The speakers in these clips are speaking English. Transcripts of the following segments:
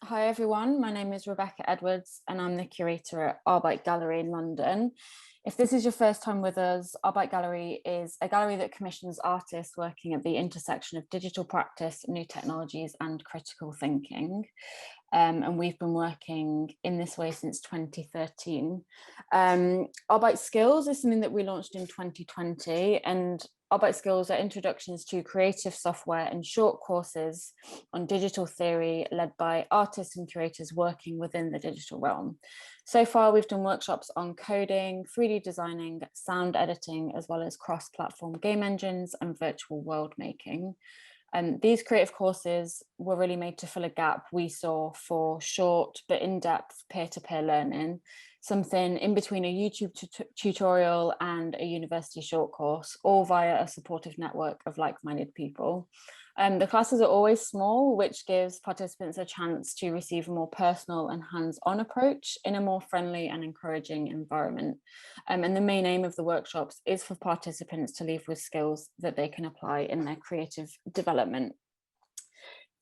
Hi everyone, my name is Rebecca Edwards and I'm the curator at Arbite Gallery in London. If this is your first time with us, Arbite Gallery is a gallery that commissions artists working at the intersection of digital practice, new technologies and critical thinking. And we've been working in this way since 2013. Arbite Skills is something that we launched in 2020, and Arbite Skills are introductions to creative software and short courses on digital theory led by artists and curators working within the digital realm. So far, we've done workshops on coding, 3D designing, sound editing, as well as cross-platform game engines and virtual world making. These creative courses were really made to fill a gap we saw for short but in-depth peer-to-peer learning, something in between a YouTube tutorial and a university short course, all via a supportive network of like-minded people. The classes are always small, which gives participants a chance to receive a more personal and hands-on approach in a more friendly and encouraging environment. And the main aim of the workshops is for participants to leave with skills that they can apply in their creative development.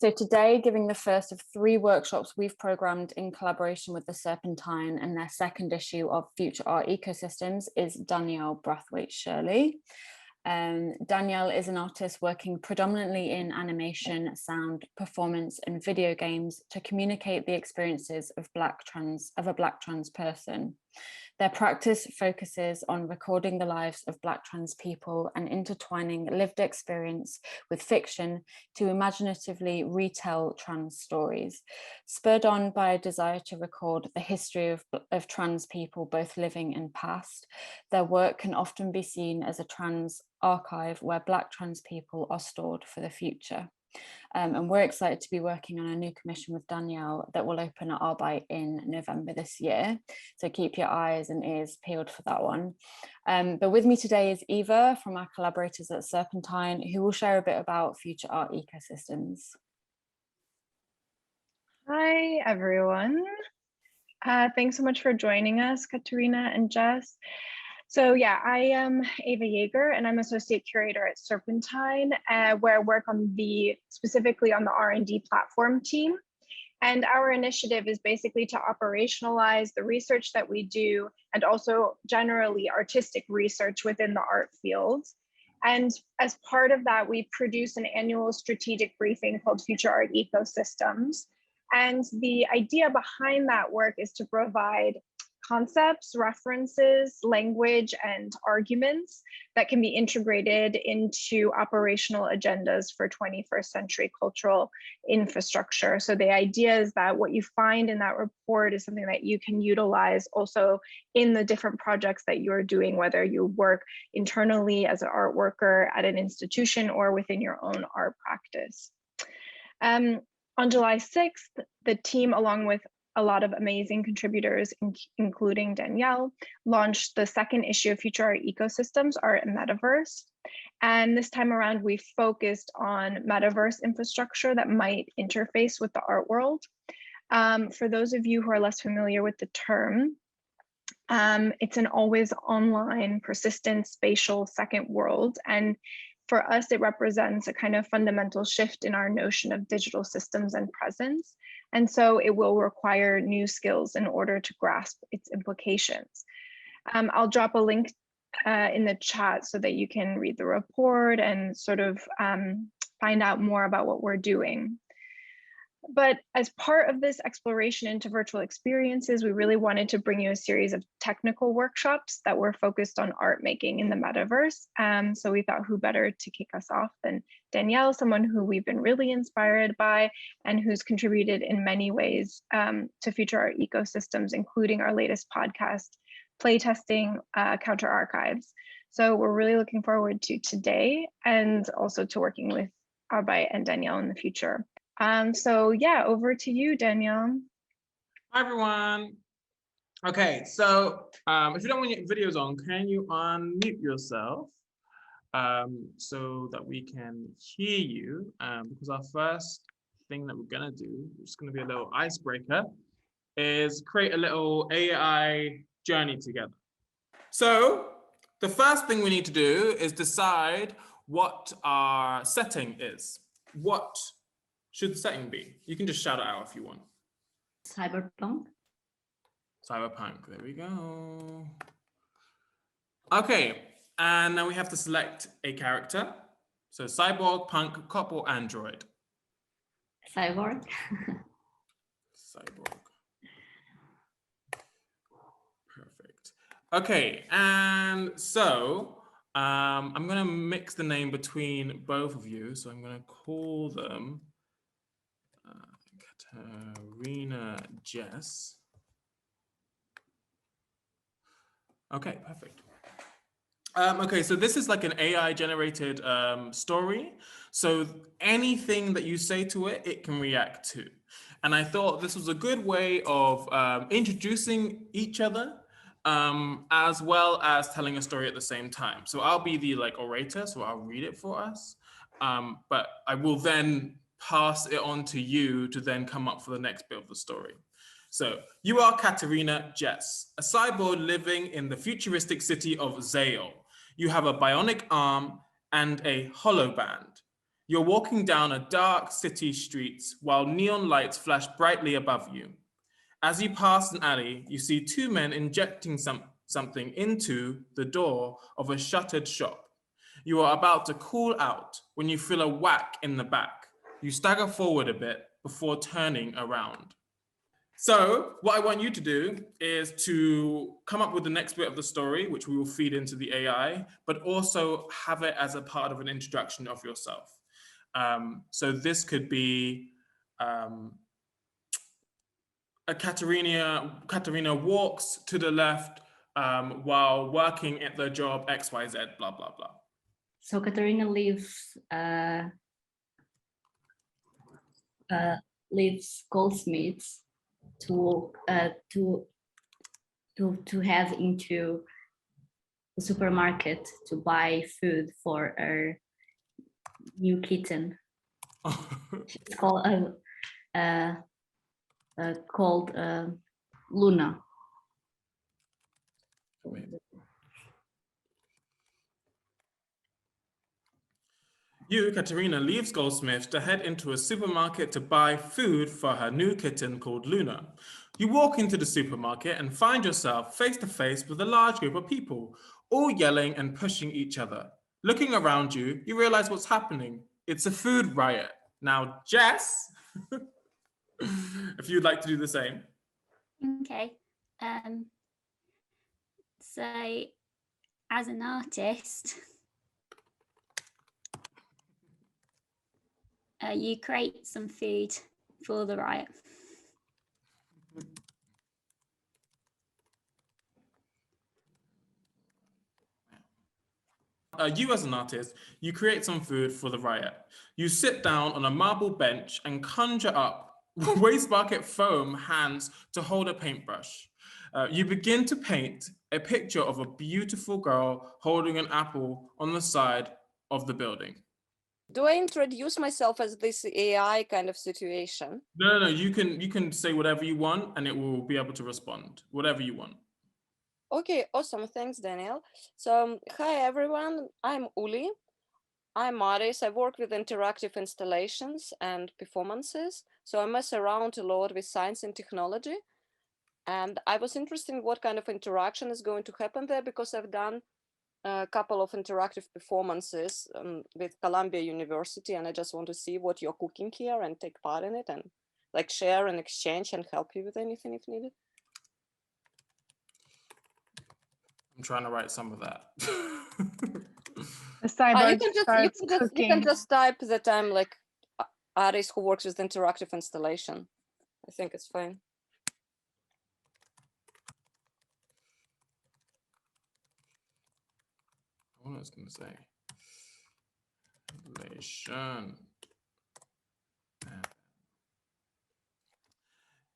So today, giving the first of 3 workshops we've programmed in collaboration with the Serpentine and their second issue of Future Art Ecosystems is Danielle Brathwaite-Shirley. Danielle is an artist working predominantly in animation, sound, performance, and video games to communicate the experiences of a Black trans person. Their practice focuses on recording the lives of Black trans people and intertwining lived experience with fiction to imaginatively retell trans stories. Spurred on by a desire to record the history of trans people, both living and past, their work can often be seen as a trans archive where Black trans people are stored for the future. And we're excited to be working on a new commission with Danielle that will open at Arbite in November this year. So keep your eyes and ears peeled for that one. But with me today is Eva from our collaborators at Serpentine, who will share a bit about Future Art Ecosystems. Hi, everyone. Thanks so much for joining us, Katerina and Jess. So yeah, I am Ava Yeager and I'm associate curator at Serpentine, where I work specifically on the R&D platform team. And our initiative is basically to operationalize the research that we do and also generally artistic research within the art field. And as part of that, we produce an annual strategic briefing called Future Art Ecosystems. And the idea behind that work is to provide concepts, references, language, and arguments that can be integrated into operational agendas for 21st century cultural infrastructure. So the idea is that what you find in that report is something that you can utilize also in the different projects that you're doing, whether you work internally as an art worker at an institution or within your own art practice. On July 6th, the team, along with a lot of amazing contributors, including Danielle, launched the second issue of Future Art Ecosystems, Art and Metaverse. And this time around, we focused on metaverse infrastructure that might interface with the art world. For those of you who are less familiar with the term, it's an always online, persistent, spatial second world. And for us, it represents a kind of fundamental shift in our notion of digital systems and presence. And so it will require new skills in order to grasp its implications. I'll drop a link in the chat so that you can read the report and sort of find out more about what we're doing. But as part of this exploration into virtual experiences, we really wanted to bring you a series of technical workshops that were focused on art making in the metaverse. So we thought who better to kick us off than Danielle, someone who we've been really inspired by and who's contributed in many ways to Future Art Ecosystems, including our latest podcast, Playtesting Counter Archives. So we're really looking forward to today and also to working with Arbite and Danielle in the future. So yeah, over to you, Danielle. Hi, everyone. Okay, so if you don't want your videos on, can you unmute yourself so that we can hear you? Because our first thing that we're gonna do, which is gonna be a little icebreaker, is create a little AI journey together. So the first thing we need to do is decide what our setting is. What should the setting be? You can just shout it out if you want. Cyberpunk. Cyberpunk, there we go. Okay, and now we have to select a character. So cyborg, punk, cop, or android? Cyborg. Cyborg. Perfect. Okay, and so I'm gonna mix the name between both of you. So I'm gonna call them Katarina Jess. Okay, perfect. Okay, so this is like an AI generated story. So anything that you say to it, it can react to. And I thought this was a good way of introducing each other as well as telling a story at the same time. So I'll be the like orator, so I'll read it for us. But I will then pass it on to you to then come up for the next bit of the story. So you are Katarina Jess, a cyborg living in the futuristic city of Zale. You have a bionic arm and a holoband. You're walking down a dark city streets while neon lights flash brightly above you. As you pass an alley, you see two men injecting something into the door of a shuttered shop. You are about to call out when you feel a whack in the back. You stagger forward a bit before turning around. So what I want you to do is to come up with the next bit of the story, which we will feed into the AI, but also have it as a part of an introduction of yourself. So this could be Katarina walks to the left while working at the job XYZ, blah, blah, blah. So Katarina leaves Goldsmiths to head into the supermarket to buy food for her new kitten. It's called Luna. You, Katarina, leaves Goldsmith to head into a supermarket to buy food for her new kitten called Luna. You walk into the supermarket and find yourself face to face with a large group of people, all yelling and pushing each other. Looking around you, you realize what's happening. It's a food riot. Now, Jess, if you'd like to do the same. Okay. So, as an artist, you create some food for the riot. You as an artist, you create some food for the riot. You sit down on a marble bench and conjure up waste bucket foam hands to hold a paintbrush. You begin to paint a picture of a beautiful girl holding an apple on the side of the building. Do I introduce myself as this AI kind of situation? No, you can say whatever you want and it will be able to respond, whatever you want. Okay, awesome. Thanks, Danielle. So, hi everyone. I'm Uli. I'm artist. I work with interactive installations and performances. So I mess around a lot with science and technology. And I was interested in what kind of interaction is going to happen there because I've done a couple of interactive performances with Columbia University, and I just want to see what you're cooking here and take part in it and like share and exchange and help you with anything if needed. I'm trying to write some of that. The cyborg you can just type that I'm like artist who works with interactive installation. I think it's fine. What was I going to say? Installation.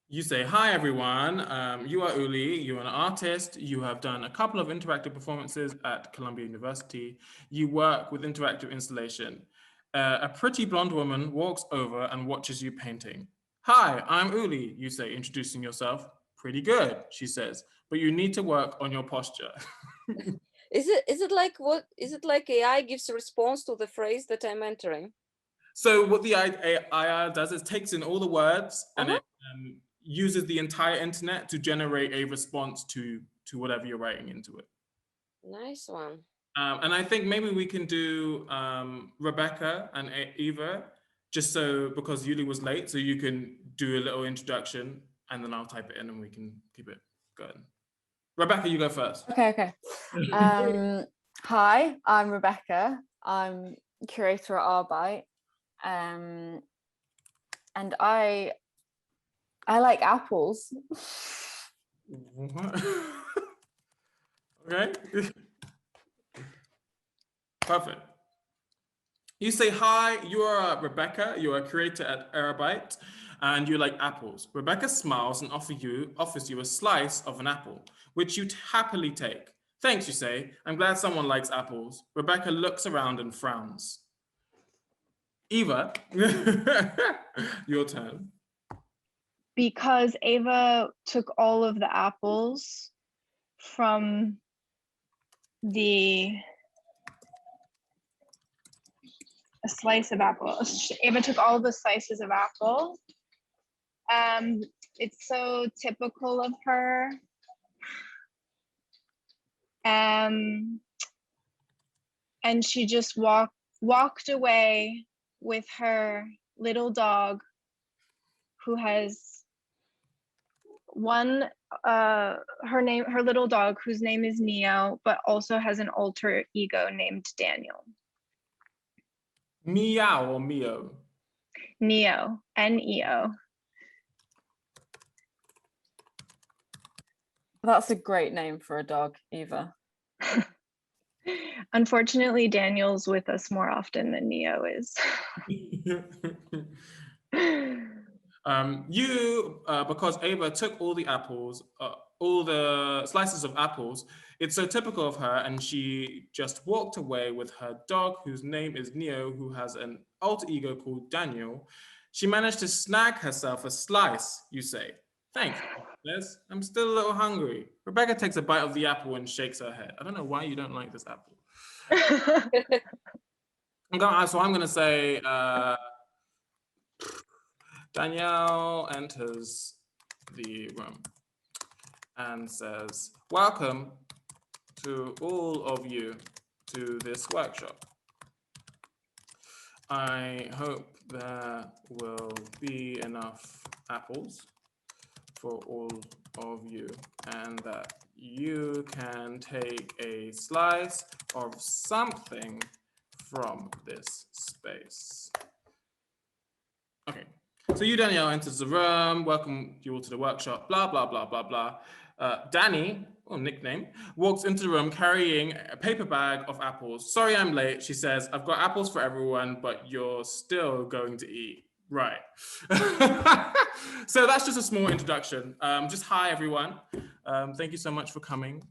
You say, hi everyone, you are Uli, you're an artist, you have done a couple of interactive performances at Columbia University, you work with interactive installation. A pretty blonde woman walks over and watches you painting. Hi, I'm Uli, you say, introducing yourself. Pretty good, she says, but you need to work on your posture. Is it like AI gives a response to the phrase that I'm entering? So what the AI does is takes in all the words and it uses the entire internet to generate a response to whatever you're writing into it. Nice one. And I think maybe we can do Rebecca and Eva, just so, because Yuli was late, so you can do a little introduction and then I'll type it in and we can keep it going. Rebecca, you go first. Okay. Hi, I'm Rebecca. I'm curator at Arbite. And I like apples. What? Okay. Perfect. You say, hi, you are Rebecca, you're a creator at Arbite, and you like apples. Rebecca smiles and offers you a slice of an apple, which you happily take. Thanks, you say. I'm glad someone likes apples. Rebecca looks around and frowns. Eva, your turn. Because Ava took all of the apples from a slice of apple. Ava took all the slices of apple. It's so typical of her. And she just walked away with her little dog, who has her little dog whose name is Neo, but also has an alter ego named Daniel. Meow or Mio? Neo, N-E-O. That's a great name for a dog, Eva. Unfortunately, Daniel's with us more often than Neo is. Because Ava took all the apples, all the slices of apples, it's so typical of her, and she just walked away with her dog, whose name is Neo, who has an alter ego called Daniel. She managed to snag herself a slice, you say. Thanks, Liz. I'm still a little hungry. Rebecca takes a bite of the apple and shakes her head. I don't know why you don't like this apple. So I'm going to say, Danielle enters the room and says, welcome to all of you to this workshop. I hope there will be enough apples for all of you and that you can take a slice of something from this space. Okay. So you, Danielle, enters the room, welcome you all to the workshop, blah, blah, blah, blah, blah. Danny, or nickname, walks into the room carrying a paper bag of apples. Sorry I'm late, she says. I've got apples for everyone, but you're still going to eat. Right. So that's just a small introduction. Just hi, everyone. Thank you so much for coming.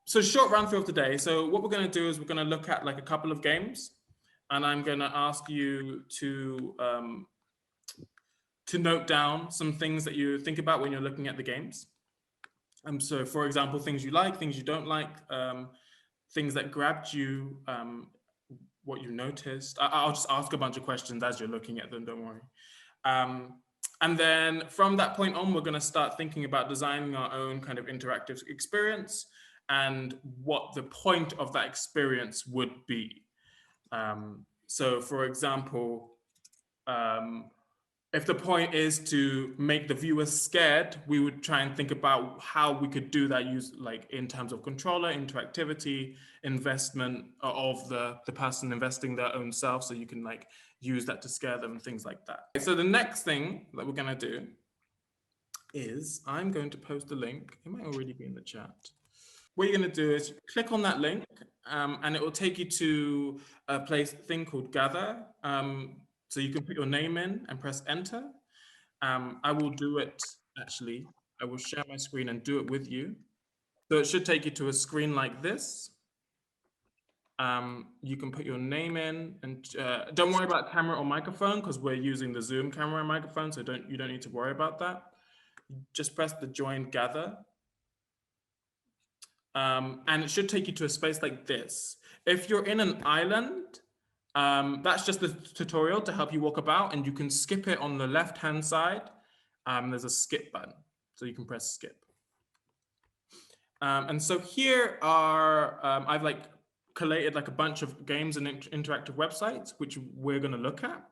So short run through of today. So what we're going to do is we're going to look at like a couple of games, and I'm going to ask you to note down some things that you think about when you're looking at the games. So for example, things you like, things you don't like, things that grabbed you, what you noticed. I'll just ask a bunch of questions as you're looking at them, don't worry. And then from that point on, we're going to start thinking about designing our own kind of interactive experience and what the point of that experience would be. So for example, if the point is to make the viewer scared, we would try and think about how we could do that, use like in terms of controller, interactivity, investment of the person investing their own self, so you can like use that to scare them and things like that. So the next thing that we're gonna do is I'm going to post a link. It might already be in the chat. What you're gonna do is click on that link and it will take you to a thing called Gather. So you can put your name in and press enter. I will do it, actually. I will share my screen and do it with you. So it should take you to a screen like this. You can put your name in and don't worry about camera or microphone because we're using the Zoom camera and microphone, so you don't need to worry about that. Just press the join gather. And it should take you to a space like this. If you're in an island, that's just the tutorial to help you walk about, and you can skip it on the left-hand side there's a skip button. So you can press skip. And so here are, I've like collated like a bunch of games and interactive websites, which we're going to look at.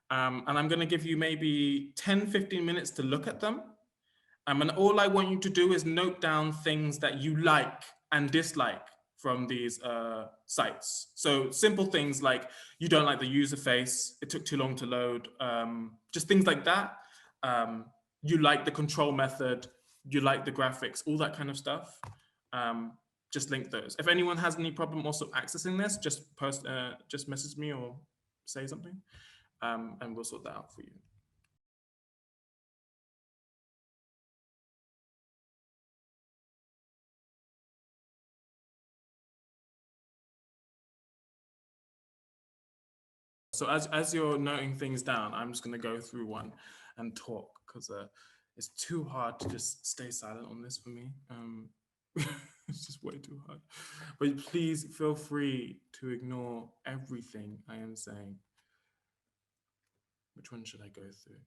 And I'm going to give you maybe 10, 15 minutes to look at them. And all I want you to do is note down things that you like and dislike from these sites. So simple things like you don't like the user face, it took too long to load, just things like that. You like the control method, you like the graphics, all that kind of stuff. Just link those. If anyone has any problem also accessing this, just message me or say something, and we'll sort that out for you. So as you're noting things down, I'm just going to go through one and talk, because it's too hard to just stay silent on this for me. It's just way too hard. But please feel free to ignore everything I am saying. Which one should I go through?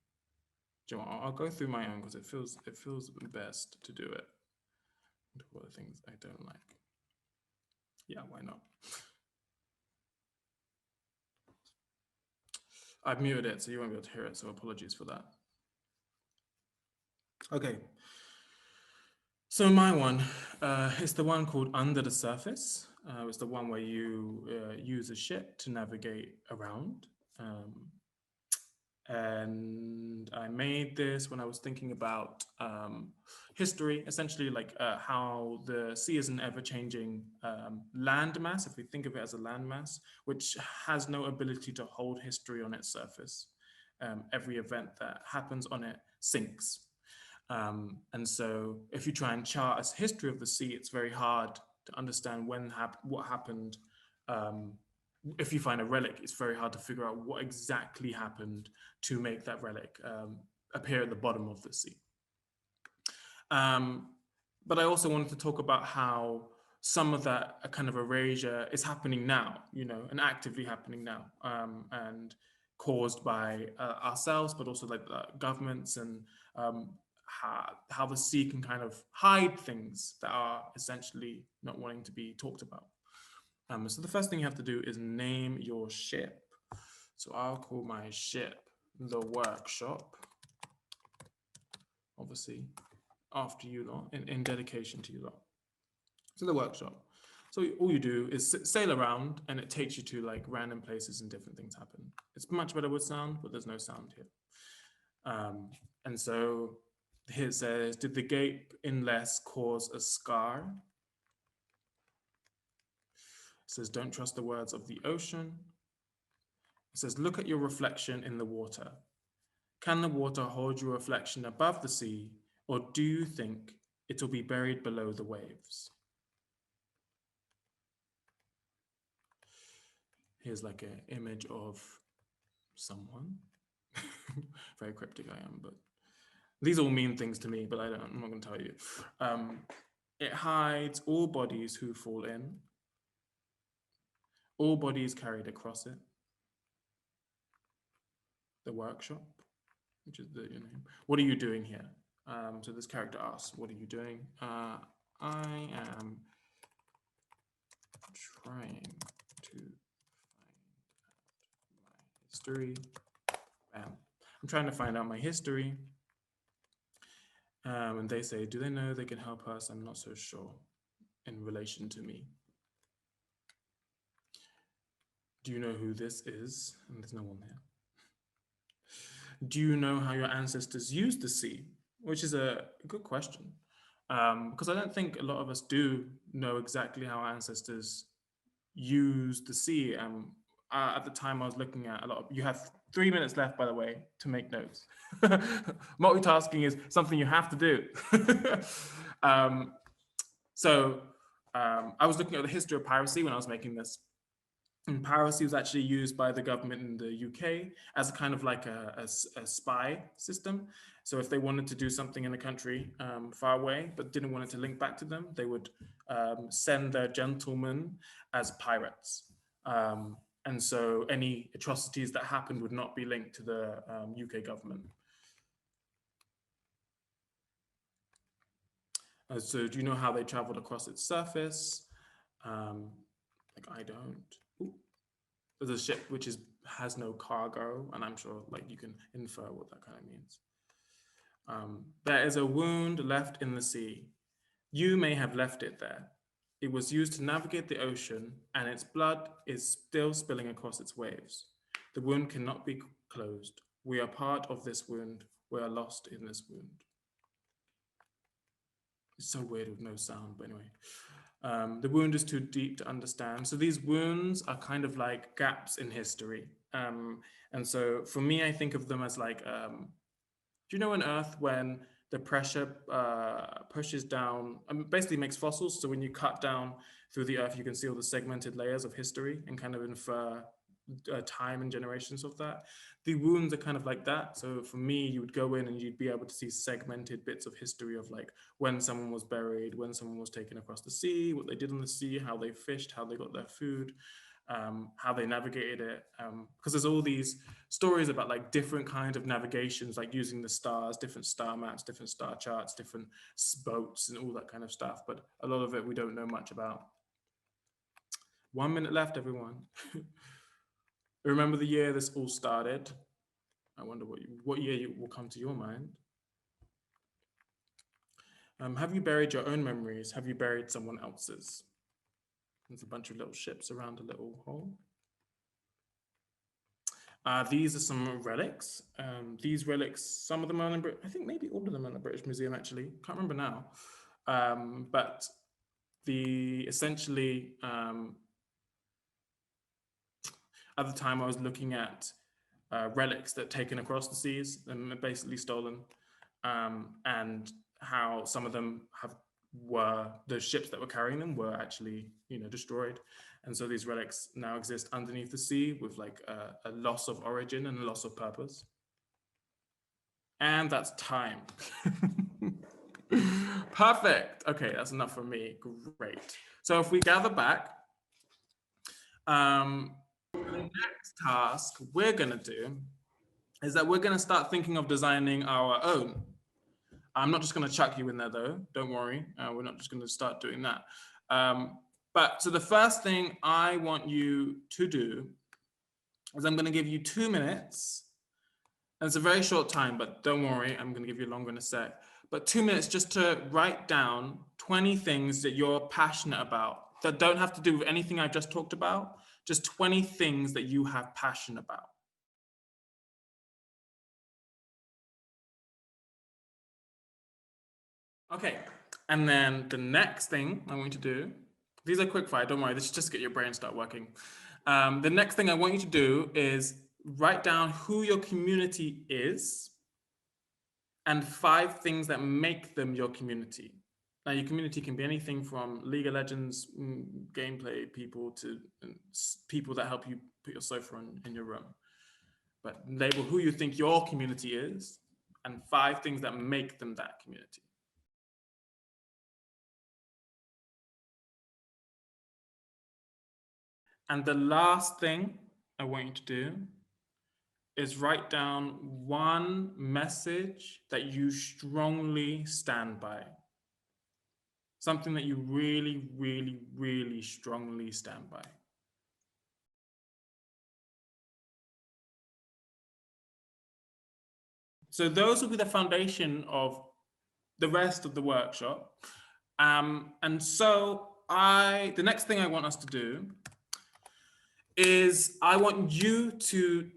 Do you know what? I'll go through my own because it feels best to do it. What are things I don't like? Yeah, why not? I've muted it, so you won't be able to hear it, so apologies for that. Okay. So my one is the one called Under the Surface. It's the one where you use a ship to navigate around. And I made this when I was thinking about history, essentially like how the sea is an ever-changing landmass, if we think of it as a landmass, which has no ability to hold history on its surface. Every event that happens on it sinks. And so if you try and chart a history of the sea, it's very hard to understand what happened. If you find a relic, it's very hard to figure out what exactly happened to make that relic appear at the bottom of the sea. But I also wanted to talk about how some of that kind of erasure is happening now, and actively happening now, and caused by ourselves, but also like governments, and how the sea can kind of hide things that are essentially not wanting to be talked about. So the first thing you have to do is name your ship. So I'll call my ship the Workshop, obviously after you lot, in dedication to you lot. So the Workshop. So all you do is sail around, and it takes you to like random places and different things happen. It's much better with sound, but there's no sound here. And so here it says, did the gape in less cause a scar? It says, don't trust the words of the ocean. It says, look at your reflection in the water. Can the water hold your reflection above the sea, or do you think it will be buried below the waves? Here's like an image of someone. Very cryptic I am, but these all mean things to me, but I'm not going to tell you. It hides all bodies who fall in. All bodies carried across it. The Workshop, which is your name. What are you doing here? So this character asks, what are you doing? I am trying to find out my history. I'm trying to find out my history. And they say, do they know they can help us? I'm not so sure in relation to me. Do you know who this is? And there's no one there. Do you know how your ancestors used the sea? Which is a good question, because I don't think a lot of us do know exactly how our ancestors used the sea. At the time I was looking at you have 3 minutes left, by the way, to make notes. Multitasking is something you have to do. I was looking at the history of piracy when I was making this. And piracy was actually used by the government in the UK as a kind of like a spy system. So if they wanted to do something in a country far away, but didn't want it to link back to them, they would send their gentlemen as pirates. And so any atrocities that happened would not be linked to the UK government. So do you know how they traveled across its surface? Like I don't. Ooh. There's a ship which has no cargo, and I'm sure like you can infer what that kind of means. There is a wound left in the sea. You may have left it there. It was used to navigate the ocean, and its blood is still spilling across its waves. The wound cannot be closed. We are part of this wound. We are lost in this wound. It's so weird with no sound, but anyway. The wound is too deep to understand. So these wounds are kind of like gaps in history. And so for me, I think of them as like, do you know on Earth when the pressure pushes down, basically makes fossils. So when you cut down through the Earth, you can see all the segmented layers of history and kind of infer time and generations of that. The wounds are kind of like that. So for me, you would go in and you'd be able to see segmented bits of history of like when someone was buried, when someone was taken across the sea, what they did on the sea, how they fished, how they got their food, how they navigated it. Because there's all these stories about like different kinds of navigations, like using the stars, different star maps, different star charts, different boats and all that kind of stuff. But a lot of it we don't know much about. 1 minute left, everyone. Remember the year this all started? I wonder what year will come to your mind. Have you buried your own memories? Have you buried someone else's? There's a bunch of little ships around a little hole. These are some relics. These relics, some of them are in I think maybe all of them are in the British Museum actually. Can't remember now. But essentially, at the time I was looking at relics that taken across the seas and basically stolen, and how some of them the ships that were carrying them were actually, destroyed. And so these relics now exist underneath the sea with like a loss of origin and a loss of purpose. And that's time. Perfect. Okay, that's enough for me. Great. So if we gather back, the next task we're gonna do is that we're gonna start thinking of designing our own. I'm not just gonna chuck you in there though, don't worry. We're not just gonna start doing that. So the first thing I want you to do is I'm gonna give you 2 minutes. And it's a very short time, but don't worry, I'm gonna give you longer in a sec. But 2 minutes just to write down 20 things that you're passionate about that don't have to do with anything I've just talked about, just 20 things that you have passion about. Okay, and then the next thing I want you to do, these are quick fire, don't worry, this is just to get your brain start working. The next thing I want you to do is write down who your community is and 5 things that make them your community. Now your community can be anything from League of Legends gameplay people to people that help you put your sofa in your room. But label who you think your community is and 5 things that make them that community. And the last thing I want you to do is write down 1 message that you strongly stand by. Something that you really, really, really strongly stand by. So those will be the foundation of the rest of the workshop. And so the next thing I want us to do is I want you to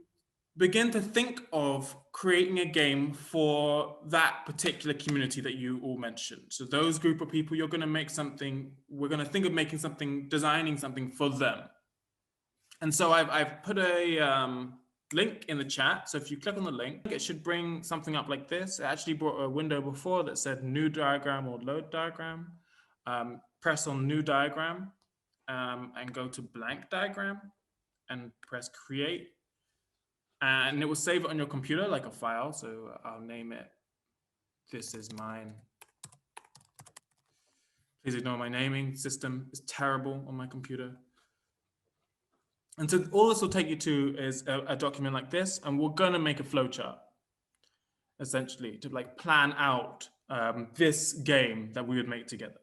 begin to think of creating a game for that particular community that you all mentioned. So those group of people, you're going to make something, we're going to think of making something, designing something for them. And so I've put a link in the chat. So if you click on the link, it should bring something up like this. It actually brought a window before that said new diagram or load diagram. Press on new diagram and go to blank diagram and press create. And it will save it on your computer like a file. So I'll name it, this is mine. Please ignore my naming system. It's terrible on my computer. And so all this will take you to is a document like this, and we're gonna make a flowchart, essentially, to like plan out this game that we would make together.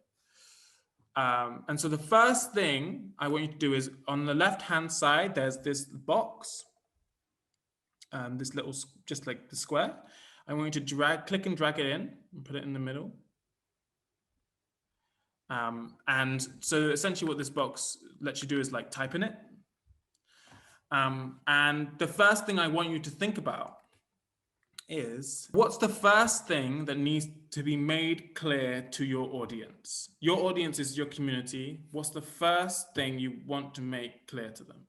And so the first thing I want you to do is on the left-hand side, there's this box, this little, just like the square. I want you to click and drag it in and put it in the middle. And so essentially what this box lets you do is like type in it. And the first thing I want you to think about is, what's the first thing that needs to be made clear to your audience? Your audience is your community. What's the first thing you want to make clear to them?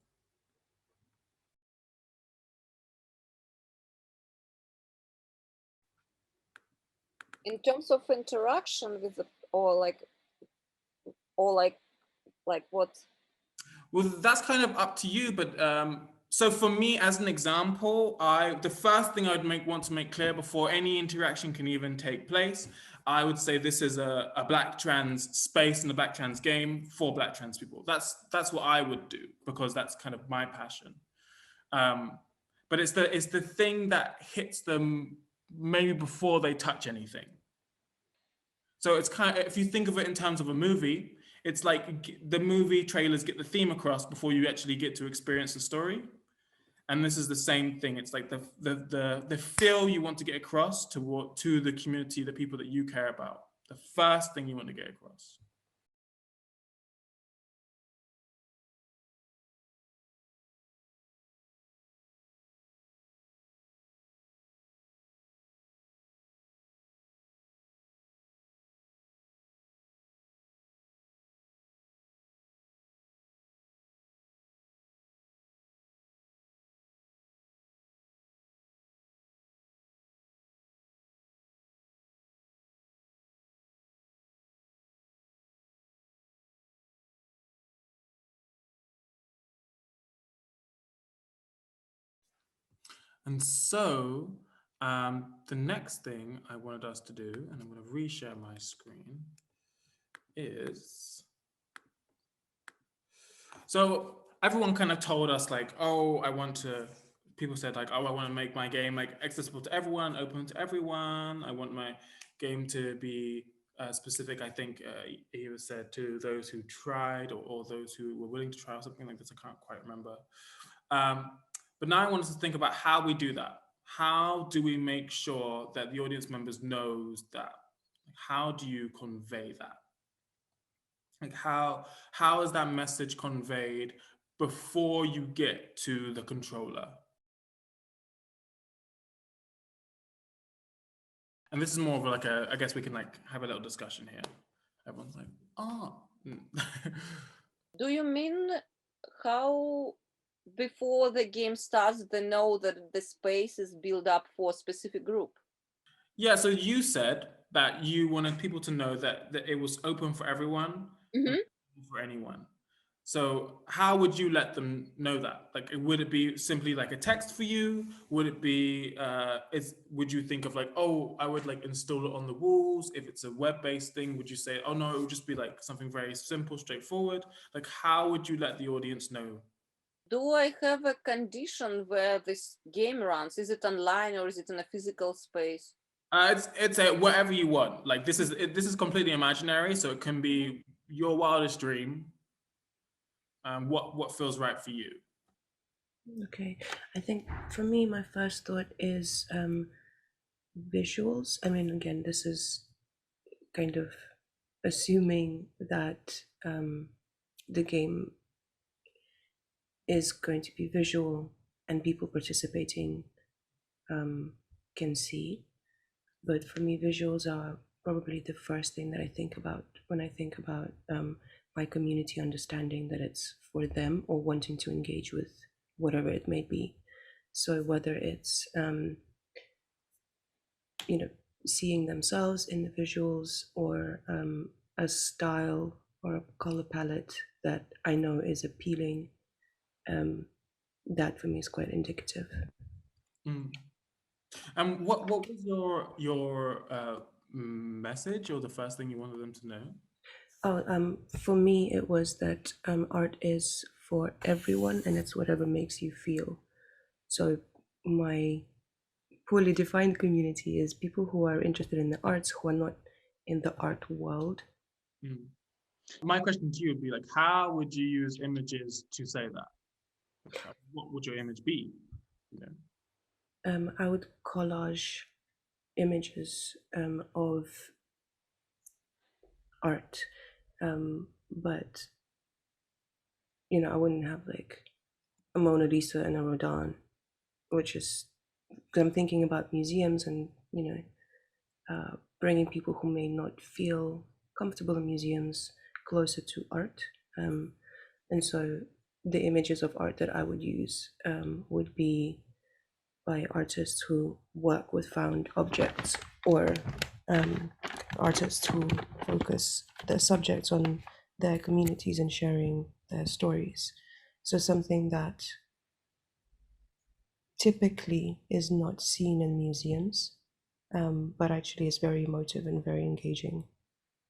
In terms of interaction with the, or like what? Well, that's kind of up to you, but so for me, as an example, the first thing I'd want to make clear before any interaction can even take place, I would say this is a Black trans space and a Black trans game for Black trans people. That's what I would do, because that's kind of my passion. But it's the thing that hits them maybe before they touch anything. So it's kind of, if you think of it in terms of a movie, it's like the movie trailers get the theme across before you actually get to experience the story. And this is the same thing. It's like the feel you want to get across to the community, the people that you care about. The first thing you want to get across. And so the next thing I wanted us to do, and I'm going to reshare my screen, is, so everyone kind of told us like, oh, people said like, oh, I want to make my game like accessible to everyone, open to everyone. I want my game to be specific, I think Eva said, to those who tried or those who were willing to try, or something like this. I can't quite remember. But now I want us to think about how we do that. How do we make sure that the audience members knows that? How do you convey that? Like how is that message conveyed before you get to the controller? And this is more of like I guess we can like have a little discussion here. Everyone's like, oh. Do you mean how before the game starts, they know that the space is built up for a specific group? Yeah, so you said that you wanted people to know that it was open for everyone, for anyone. So how would you let them know that? Like, would it be simply like a text for you? Would it be, would you think of like, oh, I would like install it on the walls? If it's a web-based thing, would you say, oh no, it would just be like something very simple, straightforward? Like, how would you let the audience know? Do I have a condition where this game runs? Is it online or is it in a physical space? It's whatever you want. Like this is completely imaginary, so it can be your wildest dream. What feels right for you? Okay, I think for me, my first thought is visuals. I mean, again, this is kind of assuming that the game is going to be visual and people participating can see. But for me, visuals are probably the first thing that I think about when I think about my community understanding that it's for them or wanting to engage with whatever it may be. So whether it's seeing themselves in the visuals or a style or a color palette that I know is appealing, that for me is quite indicative. And what was your message, or the first thing you wanted them to know? Oh, for me, it was that art is for everyone, and it's whatever makes you feel. So my poorly defined community is people who are interested in the arts who are not in the art world. Mm. My question to you would be like, how would you use images to say that? What would your image be? You know? I would collage images of art, but you know, I wouldn't have like a Mona Lisa and a Rodin, which is because I'm thinking about museums and you know, bringing people who may not feel comfortable in museums closer to art, and so the images of art that I would use would be by artists who work with found objects or artists who focus their subjects on their communities and sharing their stories. So something that typically is not seen in museums, but actually is very emotive and very engaging.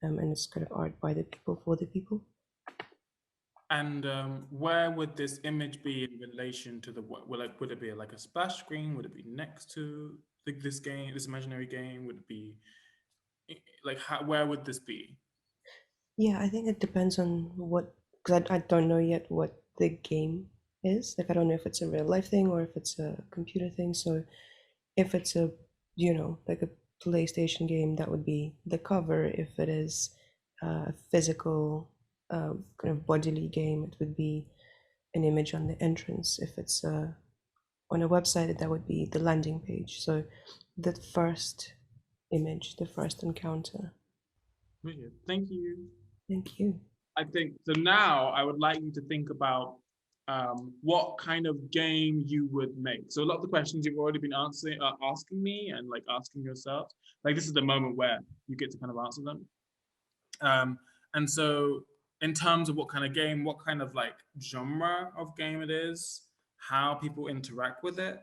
And it's kind of art by the people for the people. And where would this image be in relation to the what? Would it be like a splash screen? Would it be next to this game, this imaginary game? Would it be like where would this be? Yeah, I think it depends on what, because I don't know yet what the game is. Like, I don't know if it's a real life thing or if it's a computer thing. So if it's a, you know, like a PlayStation game, that would be the cover. If it is a physical kind of bodily game, it would be an image on the entrance. If it's on a website, that would be the landing page. So the first image, the first encounter. Brilliant. Thank you. Thank you. I think so. Now I would like you to think about what kind of game you would make. So a lot of the questions you've already been asking me and like asking yourself, like this is the moment where you get to kind of answer them. And so in terms of what kind of game, what kind of like genre of game it is, how people interact with it,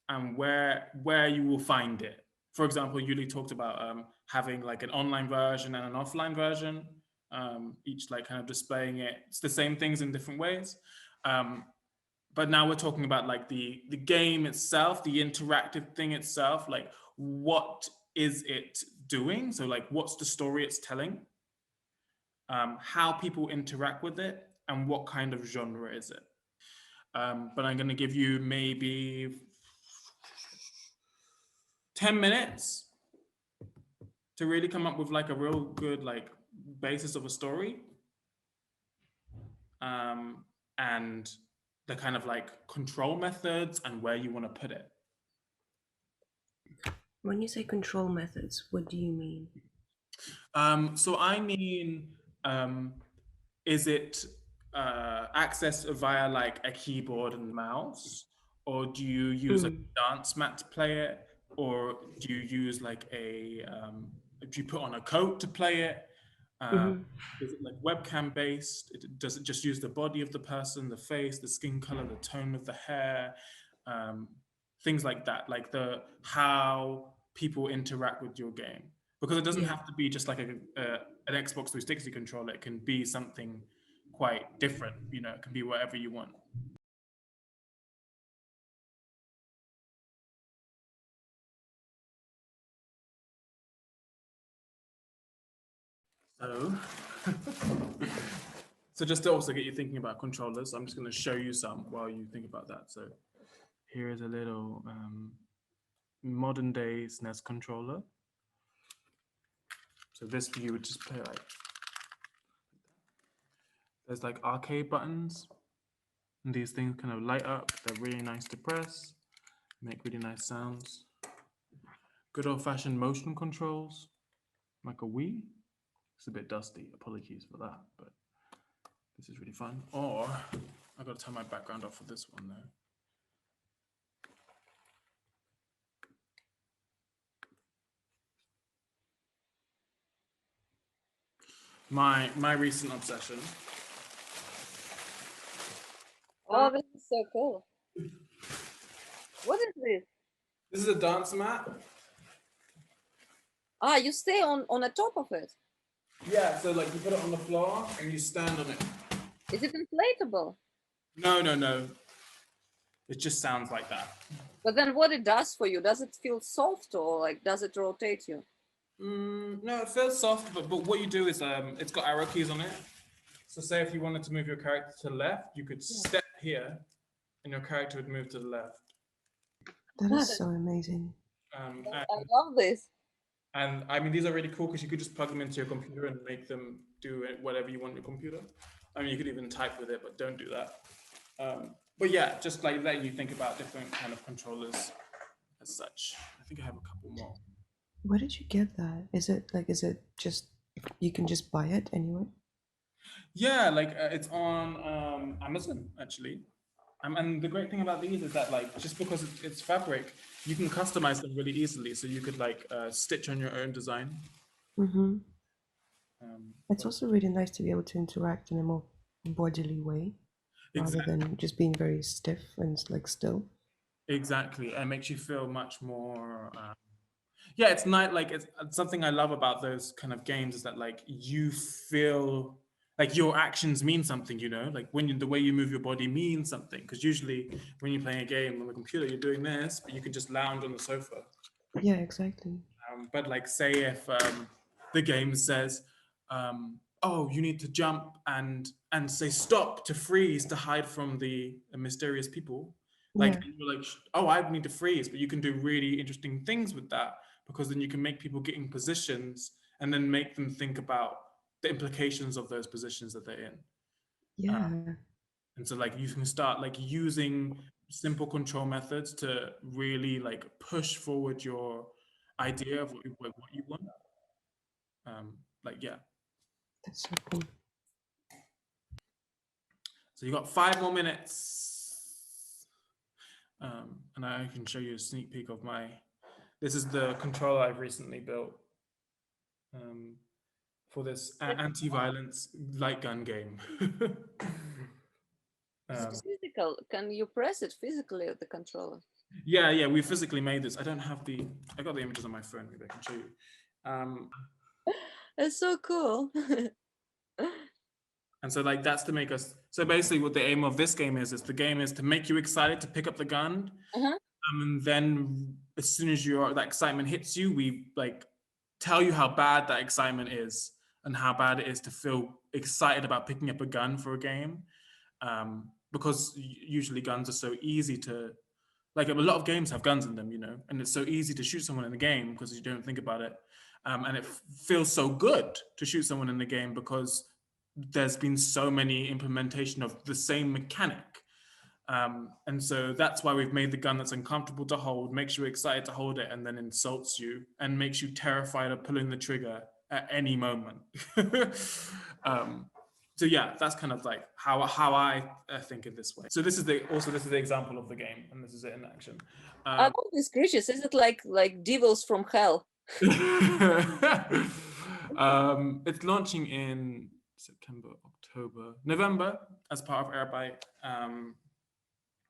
and where you will find it. For example, Yuli talked about having like an online version and an offline version, each like kind of displaying it. It's the same things in different ways. But now we're talking about like the game itself, the interactive thing itself, like what is it doing? So like what's the story it's telling? How people interact with it, and what kind of genre is it? But I'm going to give you maybe 10 minutes to really come up with like a real good like basis of a story, and the kind of like control methods and where you want to put it. When you say control methods, what do you mean? So I mean, is it accessed via like a keyboard and mouse, or do you use a dance mat to play it, or do you use like a do you put on a coat to play it? Is it like webcam based? Does it just use the body of the person, the face, the skin color, the tone of the hair, things like that, like the how people interact with your game? Because it doesn't have to be just like an Xbox 360 controller. It can be something quite different. You know, it can be whatever you want. So, so just to also get you thinking about controllers, I'm just going to show you some while you think about that. So here is a little modern day SNES controller. So this you would just play like, there's like arcade buttons, and these things kind of light up. They're really nice to press, make really nice sounds. Good old fashioned motion controls, like a Wii. It's a bit dusty, apologies for that, but this is really fun. Or I've got to turn my background off for this one though. My recent obsession. Oh, this is so cool. What is this? This is a dance mat. Ah, you stay on the top of it. Yeah, so like you put it on the floor and you stand on it. Is it inflatable? No. It just sounds like that. But then what it does for you, does it feel soft or like, does it rotate you? No, it feels soft, but what you do is it's got arrow keys on it. So say if you wanted to move your character to the left, you could step here and your character would move to the left. That is so amazing. I love this. And I mean, these are really cool because you could just plug them into your computer and make them do whatever you want on your computer. I mean, you could even type with it, but don't do that. But yeah, just like letting you think about different kind of controllers as such. I think I have a couple more. Where did you get that? Is it just, you can just buy it anywhere? Yeah, like it's on Amazon actually. And the great thing about these is that like just because it's fabric, you can customize them really easily. So you could like stitch on your own design. Mm-hmm. It's also really nice to be able to interact in a more bodily way, rather than just being very stiff and like still. Exactly, it makes you feel much more. Yeah, it's not like it's something I love about those kind of games is that like you feel like your actions mean something, you know, like when the way you move your body means something. Because usually when you're playing a game on the computer, you're doing this, but you can just lounge on the sofa. Yeah, exactly. But like, say if the game says, "Oh, you need to jump and say stop to freeze to hide from the mysterious people," like Yeah. you're like, "Oh, I need to freeze," but you can do really interesting things with that because then you can make people get in positions and then make them think about the implications of those positions that they're in. Yeah. And so like you can start like using simple control methods to really like push forward your idea of what you want. Like, yeah. That's so cool. So you got 5 more minutes. And I can show you a sneak peek of this is the controller I've recently built for this anti-violence light gun game. It's physical. Can you press it physically at the controller? Yeah, we physically made this. I got the images on my phone, maybe I can show you. It's so cool. And so like that's to make us, so basically what the aim of this game is the game is to make you excited to pick up the gun. And then as soon as that excitement hits you, we like tell you how bad that excitement is and how bad it is to feel excited about picking up a gun for a game. Because usually guns are so easy to, like a lot of games have guns in them, you know, and it's so easy to shoot someone in the game because you don't think about it. And it feels so good to shoot someone in the game because there's been so many implementation of the same mechanic. And so that's why we've made the gun that's uncomfortable to hold, makes you excited to hold it, and then insults you and makes you terrified of pulling the trigger at any moment. So yeah, that's kind of like how I think in this way. So this is the example of the game, and this is it in action. I love these creatures. Is it like devils from hell? It's launching in September, October, November as part of Airbyte.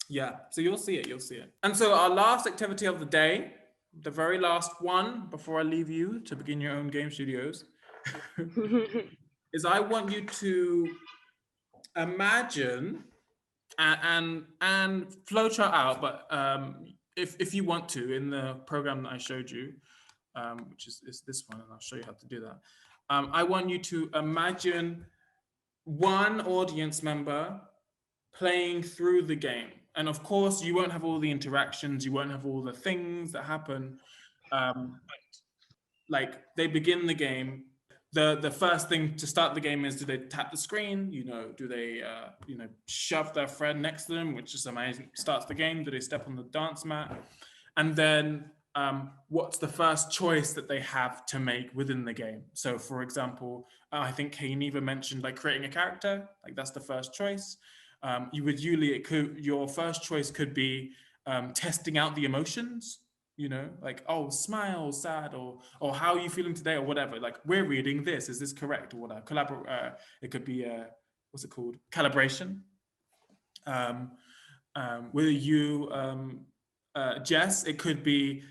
Yeah, so you'll see it. And so our last activity of the day, the very last one before I leave you to begin your own game studios, is I want you to imagine and flowchart out, but if you want to, in the program that I showed you, which is this one, and I'll show you how to do that. I want you to imagine one audience member playing through the game. And of course, you won't have all the interactions, you won't have all the things that happen. Like they begin the game. The first thing to start the game is, do they tap the screen? You know, do they shove their friend next to them, which is amazing, starts the game? Do they step on the dance mat? And then what's the first choice that they have to make within the game? So for example, I think Kaineva mentioned like creating a character, like that's the first choice. You would usually, your first choice could be testing out the emotions, you know, like, oh, smile, sad, or how are you feeling today, or whatever. Like, we're reading this, is this correct, or whatever. It could be what's it called, calibration. With you, Jess, it could be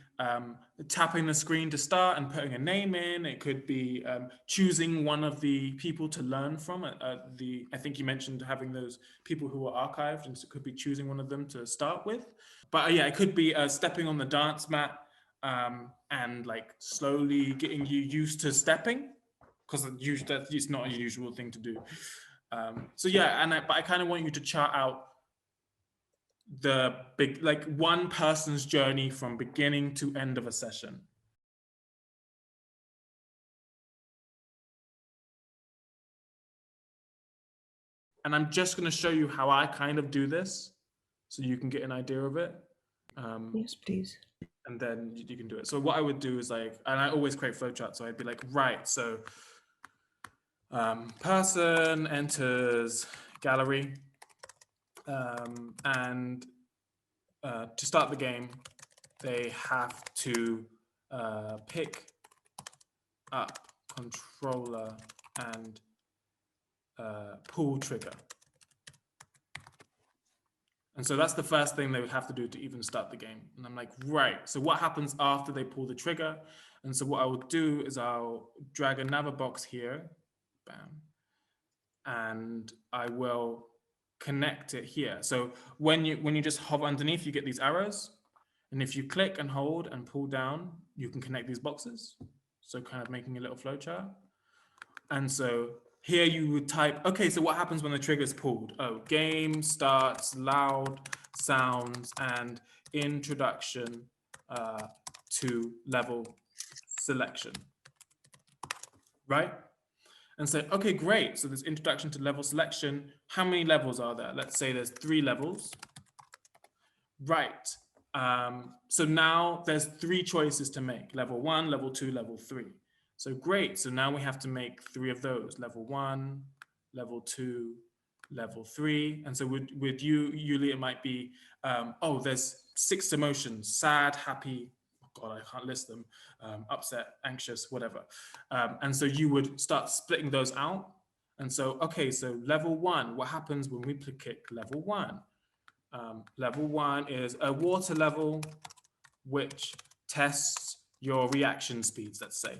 tapping the screen to start and putting a name in. It could be choosing one of the people to learn from. I think you mentioned having those people who were archived, and so it could be choosing one of them to start with. But yeah, it could be stepping on the dance mat and like slowly getting you used to stepping, because it's not a usual thing to do. So yeah, but I kind of want you to chart out the big, like one person's journey from beginning to end of a session. And I'm just going to show you how I kind of do this so you can get an idea of it. Yes, please. And then you can do it. So what I would do is like, and I always create flowcharts. So I'd be like, right, so person enters gallery, and to start the game, they have to pick up controller and pull trigger. And so that's the first thing they would have to do to even start the game. And I'm like, right, so what happens after they pull the trigger? And so what I will do is I'll drag another box here, bam, and I will connect it here. So when you just hover underneath, you get these arrows. And if you click and hold and pull down, you can connect these boxes. So kind of making a little flowchart. And so here you would type, okay, so what happens when the trigger is pulled? Oh, game starts, loud sounds, and introduction to level selection, right? And say, okay, great. So there's introduction to level selection. How many levels are there? Let's say there's 3 levels. Right. So now there's 3 choices to make: level 1, level 2, level 3. So great. So now we have to make 3 of those: level 1, level 2, level 3. And so with you, Yuli, it might be, oh, there's 6 emotions: sad, happy, oh God, I can't list them, upset, anxious, whatever. And so you would start splitting those out. And so, okay, so level 1, what happens when we click level 1? Level 1 is a water level, which tests your reaction speeds, let's say.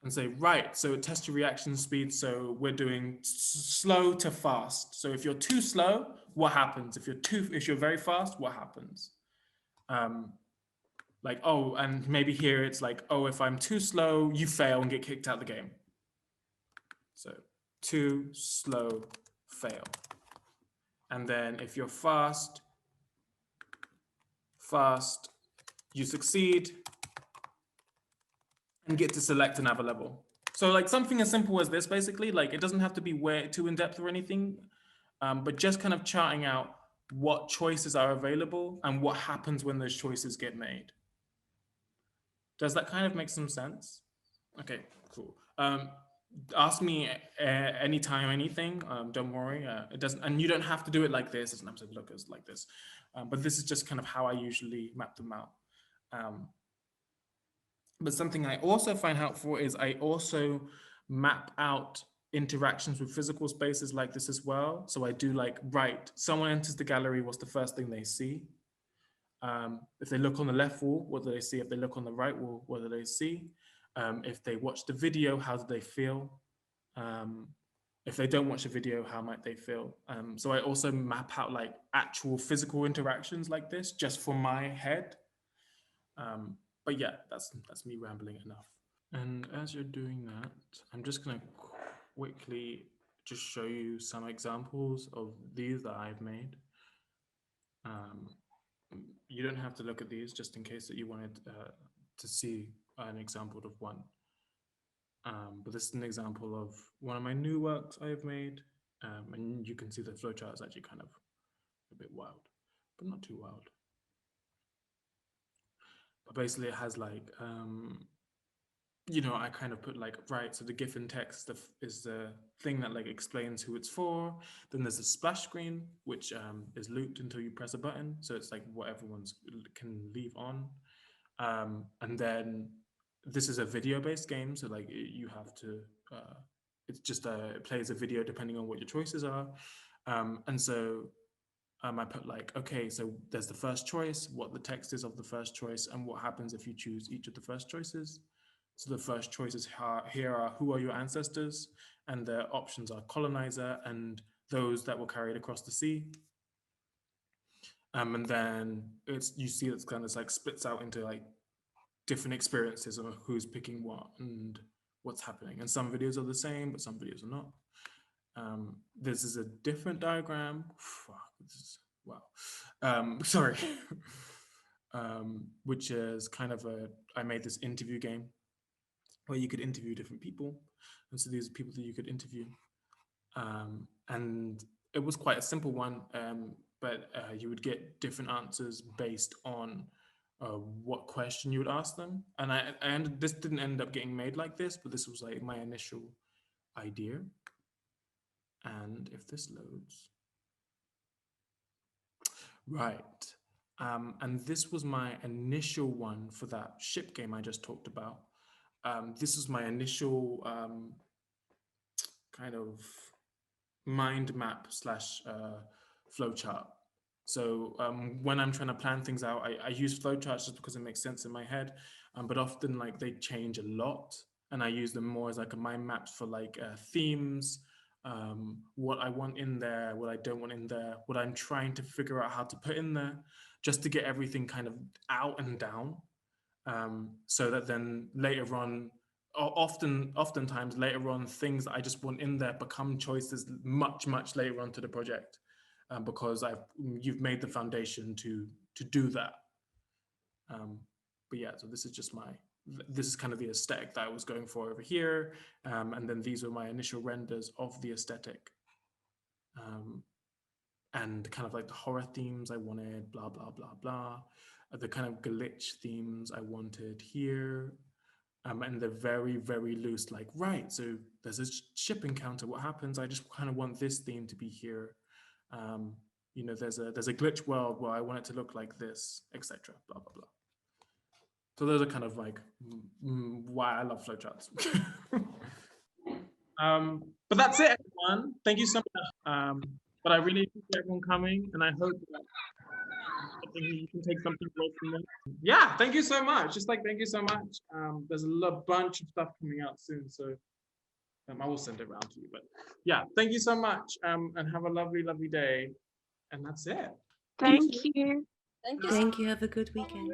And say, right, so it tests your reaction speed. So we're doing slow to fast. So if you're too slow, what happens? If you're very fast, what happens? Like, oh, and maybe here it's like, oh, if I'm too slow, you fail and get kicked out of the game. So too slow, fail. And then if you're fast, you succeed and get to select another level. So like something as simple as this, basically, like it doesn't have to be way too in depth or anything, but just kind of charting out what choices are available and what happens when those choices get made. Does that kind of make some sense? Okay, cool. Ask me anytime, anything. Don't worry. It doesn't, and you don't have to do it like this. It doesn't have to look as like this. But this is just kind of how I usually map them out. But something I also find helpful is I also map out interactions with physical spaces like this as well. So I do like, right, someone enters the gallery, what's the first thing they see? If they look on the left wall, what do they see? If they look on the right wall, what do they see? If they watch the video, how do they feel? If they don't watch the video, how might they feel? So I also map out like actual physical interactions like this just for my head. But yeah, that's me rambling enough. And as you're doing that, I'm just gonna quickly just show you some examples of these that I've made. You don't have to look at these, just in case that you wanted to see an example of one. But this is an example of one of my new works I have made. And you can see the flowchart is actually kind of a bit wild, but not too wild. But basically it has like, you know, I kind of put like, right, so the GIF in text is the thing that like explains who it's for. Then there's a splash screen, which is looped until you press a button. So it's like what everyone's can leave on. And then this is a video-based game. So like you have to, it's just it plays a video depending on what your choices are. And so I put like, okay, so there's the first choice, what the text is of the first choice, and what happens if you choose each of the first choices. So the first choices here are who are your ancestors, and the options are colonizer and those that were carried across the sea. And then you see it's kind of like splits out into like different experiences of who's picking what and what's happening. And some videos are the same, but some videos are not. This is a different diagram. Wow. Sorry. Which is kind of I made this interview game where you could interview different people. And so these are people that you could interview. And it was quite a simple one, but you would get different answers based on what question you would ask them. And this didn't end up getting made like this, but this was like my initial idea. And if this loads, right. And this was my initial one for that ship game I just talked about. This was my initial kind of mind map / flowchart. So when I'm trying to plan things out, I use flowcharts just because it makes sense in my head, but often like they change a lot, and I use them more as like a mind maps for like themes, what I want in there, what I don't want in there, what I'm trying to figure out how to put in there, just to get everything kind of out and down, so that then later on, oftentimes later on, things that I just want in there become choices much later on to the project, because you've made the foundation to do that. But yeah, so this is kind of the aesthetic that I was going for over here, and then these were my initial renders of the aesthetic, and kind of like the horror themes I wanted, blah blah blah blah, the kind of glitch themes I wanted here. And they're very loose, like, right, so there's a ship encounter, what happens? I just kind of want this theme to be here. You know, there's a glitch world where I want it to look like this, etc. Blah blah blah. So those are kind of like why I love flowcharts. But that's it, everyone. Thank you so much. But I really appreciate everyone coming, and I hope that you can take something away from this. Yeah, thank you so much. Just like, thank you so much. There's a bunch of stuff coming out soon, so I will send it around to you. But yeah, thank you so much, and have a lovely day. And that's it. Thank you. Thank you. Thank you. Have a good weekend.